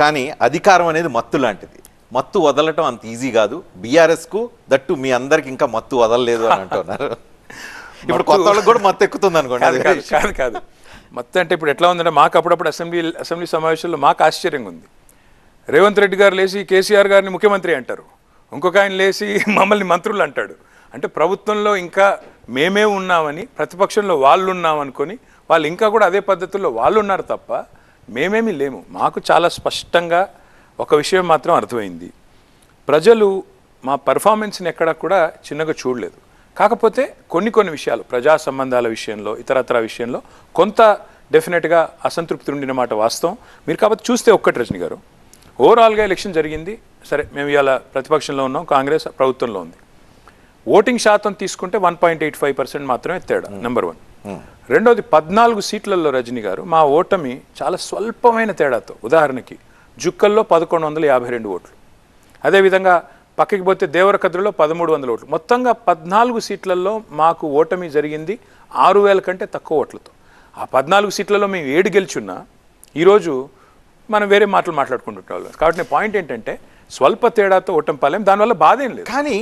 కానీ అధికారం అనేది మత్తు లాంటిది. మత్తు వదలటం అంత ఈజీ కాదు. బీఆర్ఎస్ కు దట్టు మీ అందరికి ఇంకా మత్తు వదలలేదు అని అంటున్నారు. ఇప్పుడు కొత్త వాళ్ళకి కూడా మత్తు ఎక్కుతుంది అనుకోండి. కాదు మత్తు అంటే ఇప్పుడు ఎట్లా ఉందంటే మాకు అప్పుడప్పుడు అసెంబ్లీ సమావేశాల్లో మాకు ఆశ్చర్యంగా ఉంది. రేవంత్ రెడ్డి గారు లేచి కేసీఆర్ గారిని ముఖ్యమంత్రి అంటారు, ఇంకొక ఆయన లేచి మమ్మల్ని మంత్రులు అంటాడు. అంటే ప్రభుత్వంలో ఇంకా మేమే ఉన్నామని, ప్రతిపక్షంలో వాళ్ళు ఉన్నామనుకొని వాళ్ళు ఇంకా కూడా అదే పద్ధతుల్లో వాళ్ళు ఉన్నారు తప్ప మేమేమీ లేము. మాకు చాలా స్పష్టంగా ఒక విషయం మాత్రం అర్థమైంది, ప్రజలు మా పర్ఫార్మెన్స్ని ఎక్కడా కూడా చిన్నగా చూడలేదు. కాకపోతే కొన్ని విషయాలు, ప్రజా సంబంధాల విషయంలో, ఇతరత్ర విషయంలో కొంత డెఫినెట్గా అసంతృప్తి ఉండిన మాట వాస్తవం. మీరు కాబట్టి చూస్తే ఒక్కటి రజనీ గారు, ఓవరాల్గా ఎలక్షన్ జరిగింది సరే, మేము ఇవాళ ప్రతిపక్షంలో ఉన్నాం, కాంగ్రెస్ ప్రభుత్వంలో ఉంది. ఓటింగ్ శాతం తీసుకుంటే 1.85% మాత్రమే తేడా, నెంబర్ 1. రెండోది 14 సీట్లలో రజనీ గారు మా ఓటమి చాలా స్వల్పమైన తేడాతో, ఉదాహరణకి జుక్కల్లో 1152 ఓట్లు, అదేవిధంగా పక్కకి పోతే దేవరకద్రలో 1300 ఓట్లు, మొత్తంగా 14 సీట్లలో మాకు ఓటమి జరిగింది 6000 కంటే తక్కువ ఓట్లతో. ఆ 14 సీట్లలో మేము 7 గెలుచున్నా ఈరోజు మనం వేరే మాటలు మాట్లాడుకుంటుంటాం. కాబట్టి పాయింట్ ఏంటంటే స్వల్ప తేడాతో ఓటమి పాలేం, దానివల్ల బాధ ఏం లేదు. కానీ